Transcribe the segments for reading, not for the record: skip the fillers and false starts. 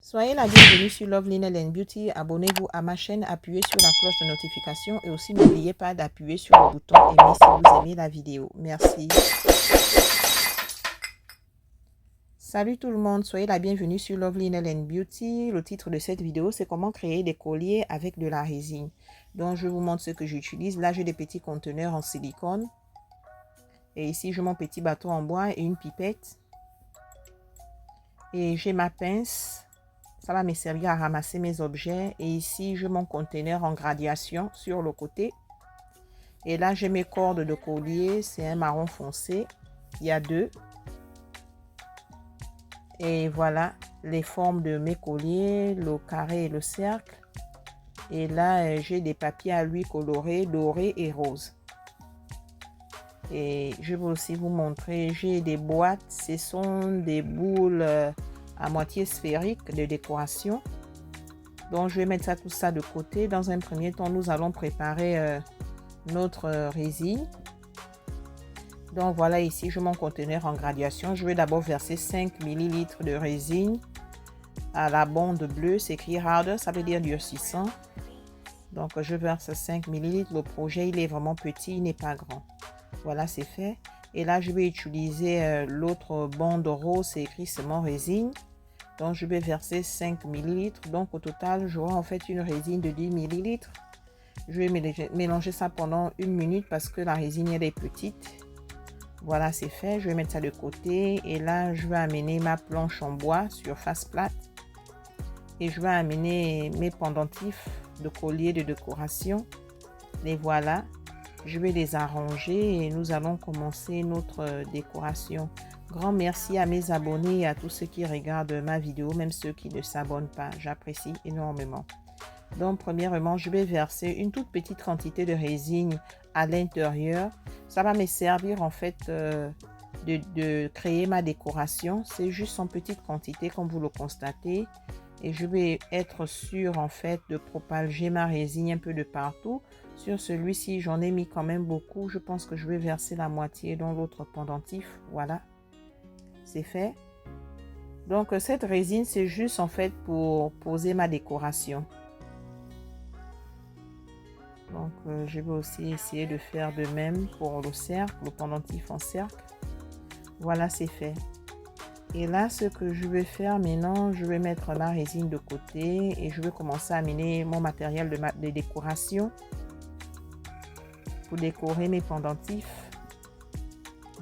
Soyez la bienvenue sur Love Linen Beauty. Abonnez-vous à ma chaîne, appuyez sur la cloche de notification et aussi n'oubliez pas d'appuyer sur le bouton aimer si vous aimez la vidéo. Merci. Salut tout le monde, soyez la bienvenue sur Love Linen Beauty. Le titre de cette vidéo, c'est comment créer des colliers avec de la résine. Donc, je vous montre ce que j'utilise. Là, j'ai des petits conteneurs en silicone. Et ici, j'ai mon petit bateau en bois et une pipette. Et j'ai ma pince. Ça va me servir à ramasser mes objets. Et ici, j'ai mon conteneur en gradation sur le côté. Et là, j'ai mes cordes de collier. C'est un marron foncé. Il y a deux. Et voilà les formes de mes colliers, le carré et le cercle. Et là, j'ai des papiers à lui colorés, dorés et roses. Et je vais aussi vous montrer, j'ai des boîtes. Ce sont des boules à moitié sphériques de décoration. Donc, je vais mettre tout ça de côté. Dans un premier temps, nous allons préparer notre résine. Donc, voilà ici, j'ai mon conteneur en gradation. Je vais d'abord verser 5 ml de résine à la bande bleue. C'est écrit harder, ça veut dire durcissant. Donc, je verse 5 ml. Le projet, il est vraiment petit, il n'est pas grand. Voilà, c'est fait. Et là, je vais utiliser l'autre bande rose, c'est écrit seulement résine. Donc, je vais verser 5 ml. Donc, au total, j'aurai en fait une résine de 10 ml. Je vais mélanger ça pendant 1 minute parce que la résine, elle est petite. Voilà, c'est fait. Je vais mettre ça de côté. Et là, je vais amener ma planche en bois sur face plate. Et je vais amener mes pendentifs de collier de décoration. Les voilà. Je vais les arranger et nous allons commencer notre décoration. Grand merci à mes abonnés et à tous ceux qui regardent ma vidéo, même ceux qui ne s'abonnent pas. J'apprécie énormément. Donc, premièrement, je vais verser une toute petite quantité de résine à l'intérieur. Ça va me servir en fait de créer ma décoration. C'est juste en petite quantité comme vous le constatez. Et je vais être sûre en fait de propager ma résine un peu de partout. Sur celui-ci, j'en ai mis quand même beaucoup. Je pense que je vais verser la moitié dans l'autre pendentif. Voilà, c'est fait. Donc, cette résine, c'est juste en fait pour poser ma décoration. Donc, je vais aussi essayer de faire de même pour le cercle, le pendentif en cercle. Voilà, c'est fait. Et là, ce que je vais faire maintenant, je vais mettre ma résine de côté et je vais commencer à amener mon matériel de décoration pour décorer mes pendentifs.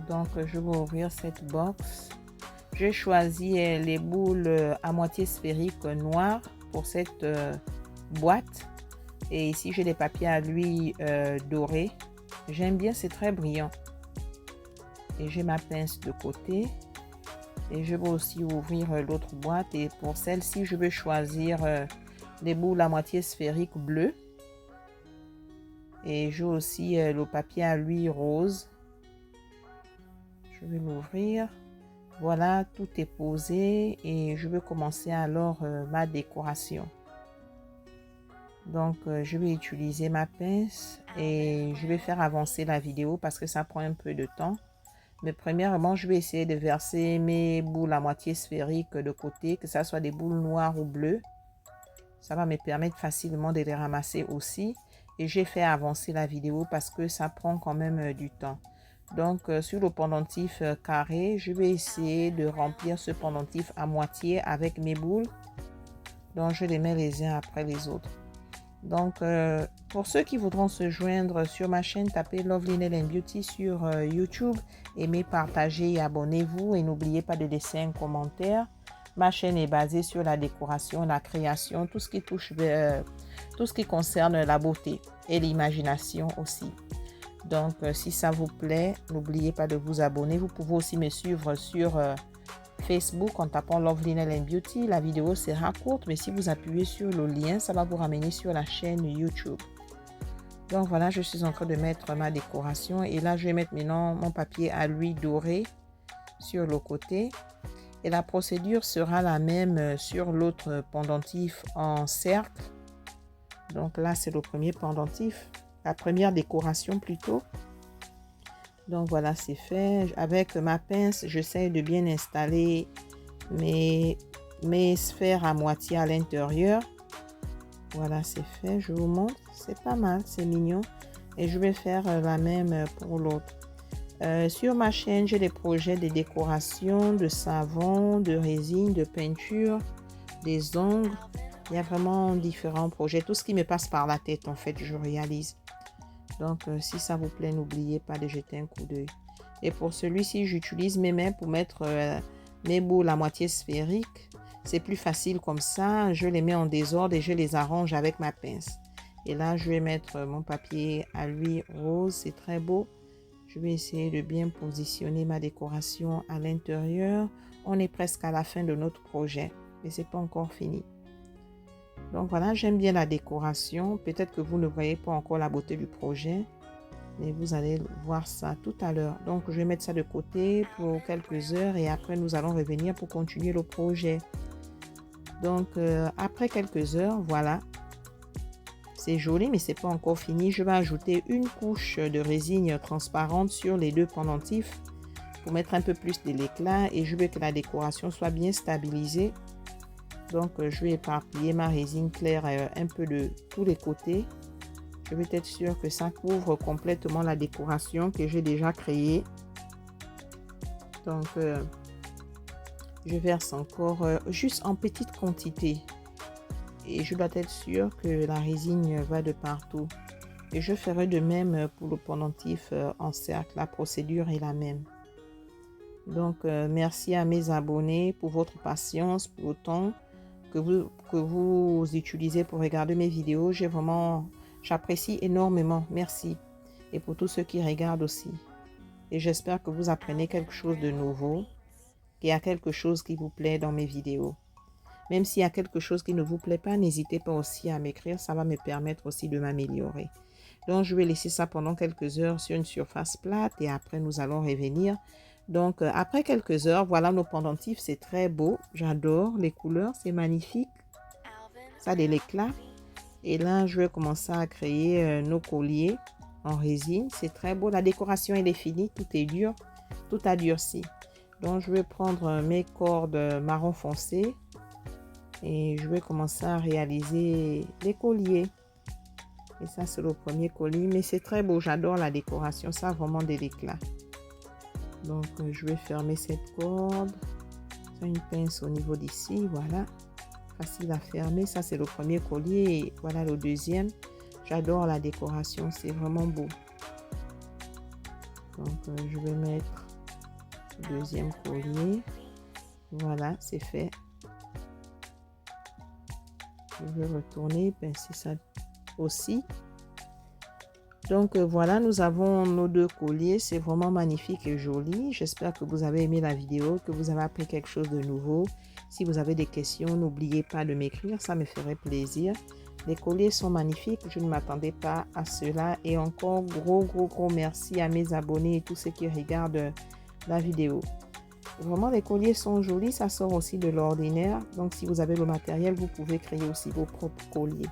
Donc, je vais ouvrir cette box. J'ai choisi les boules à moitié sphériques noires pour cette boîte. Et ici, j'ai des papiers à l'huile dorés. J'aime bien, c'est très brillant. Et j'ai ma pince de côté. Et je vais aussi ouvrir l'autre boîte. Et pour celle-ci, je vais choisir des boules à moitié sphériques bleues. Et j'ai aussi le papier à l'huile rose. Je vais l'ouvrir. Voilà, tout est posé. Et je vais commencer alors ma décoration. Donc, je vais utiliser ma pince et je vais faire avancer la vidéo parce que ça prend un peu de temps. Mais premièrement, je vais essayer de verser mes boules à moitié sphériques de côté, que ce soit des boules noires ou bleues. Ça va me permettre facilement de les ramasser aussi. Et j'ai fait avancer la vidéo parce que ça prend quand même du temps. Donc, sur le pendentif carré, je vais essayer de remplir ce pendentif à moitié avec mes boules. Donc, je les mets les uns après les autres. Donc, pour ceux qui voudront se joindre sur ma chaîne, tapez Love Linen Beauty sur YouTube. Aimez, partagez et abonnez-vous. Et n'oubliez pas de laisser un commentaire. Ma chaîne est basée sur la décoration, la création, tout ce qui touche, tout ce qui concerne la beauté et l'imagination aussi. Donc, si ça vous plaît, n'oubliez pas de vous abonner. Vous pouvez aussi me suivre sur Facebook en tapant Love Linen Beauty. La vidéo sera courte, mais si vous appuyez sur le lien, ça va vous ramener sur la chaîne YouTube. Donc voilà, je suis en train de mettre ma décoration et là je vais mettre maintenant mon papier à l'huile dorée sur le côté et la procédure sera la même sur l'autre pendentif en cercle. Donc là c'est le premier pendentif, la première décoration plutôt. Donc voilà, c'est fait. Avec ma pince, j'essaie de bien installer mes mes sphères à moitié à l'intérieur. Voilà, c'est fait. Je vous montre. C'est pas mal, c'est mignon. Et je vais faire la même pour l'autre. Sur ma chaîne, j'ai des projets de décoration, de savon, de résine, de peinture, des ongles. Il y a vraiment différents projets. Tout ce qui me passe par la tête, en fait, je réalise. Donc, si ça vous plaît, n'oubliez pas de jeter un coup d'œil. Et pour celui-ci, j'utilise mes mains pour mettre mes boules à moitié sphériques. C'est plus facile comme ça. Je les mets en désordre et je les arrange avec ma pince. Et là, je vais mettre mon papier à l'huile rose. C'est très beau. Je vais essayer de bien positionner ma décoration à l'intérieur. On est presque à la fin de notre projet, mais c'est pas encore fini. Donc voilà, j'aime bien la décoration. Peut-être que vous ne voyez pas encore la beauté du projet, mais vous allez voir ça tout à l'heure. Donc je vais mettre ça de côté pour quelques heures et après nous allons revenir pour continuer le projet. Donc après quelques heures, voilà. C'est joli, mais c'est pas encore fini. Je vais ajouter une couche de résine transparente sur les deux pendentifs pour mettre un peu plus de l'éclat et je veux que la décoration soit bien stabilisée. Donc, je vais éparpiller ma résine claire un peu de tous les côtés. Je veux être sûr que ça couvre complètement la décoration que j'ai déjà créée. Donc, je verse encore juste en petite quantité. Et je dois être sûr que la résine va de partout. Et je ferai de même pour le pendentif en cercle. La procédure est la même. Donc, merci à mes abonnés pour votre patience, pour le temps que vous utilisez pour regarder mes vidéos. J'apprécie énormément. Merci. Et pour tous ceux qui regardent aussi. Et j'espère que vous apprenez quelque chose de nouveau. Qu'il y a quelque chose qui vous plaît dans mes vidéos. Même s'il y a quelque chose qui ne vous plaît pas, n'hésitez pas aussi à m'écrire. Ça va me permettre aussi de m'améliorer. Donc, je vais laisser ça pendant quelques heures sur une surface plate. Et après, nous allons revenir. Donc, après quelques heures, voilà nos pendentifs. C'est très beau. J'adore les couleurs. C'est magnifique. Ça a de l'éclat. Et là, je vais commencer à créer nos colliers en résine. C'est très beau. La décoration, elle est finie. Tout est dur. Tout a durci. Donc, je vais prendre mes cordes marron foncé. Et je vais commencer à réaliser les colliers. Et ça, c'est le premier collier. Mais c'est très beau. J'adore la décoration. Ça a vraiment de l'éclat. Donc, je vais fermer cette corde. Une pince au niveau d'ici. Voilà. Facile à fermer. Ça, c'est le premier collier. Et voilà le deuxième. J'adore la décoration. C'est vraiment beau. Donc, je vais mettre le deuxième collier. Voilà, c'est fait. Je vais retourner, pincer ça aussi. Donc voilà, nous avons nos deux colliers. C'est vraiment magnifique et joli. J'espère que vous avez aimé la vidéo, que vous avez appris quelque chose de nouveau. Si vous avez des questions, n'oubliez pas de m'écrire, ça me ferait plaisir. Les colliers sont magnifiques, je ne m'attendais pas à cela. Et encore gros merci à mes abonnés et tous ceux qui regardent la vidéo. Vraiment, les colliers sont jolis, ça sort aussi de l'ordinaire. Donc, si vous avez le matériel, vous pouvez créer aussi vos propres colliers.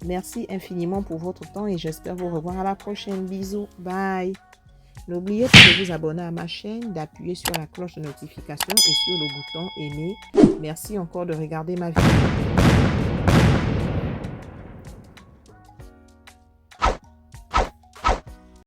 Merci infiniment pour votre temps et j'espère vous revoir à la prochaine. Bisous, bye. N'oubliez pas de vous abonner à ma chaîne, d'appuyer sur la cloche de notification et sur le bouton aimer. Merci encore de regarder ma vidéo.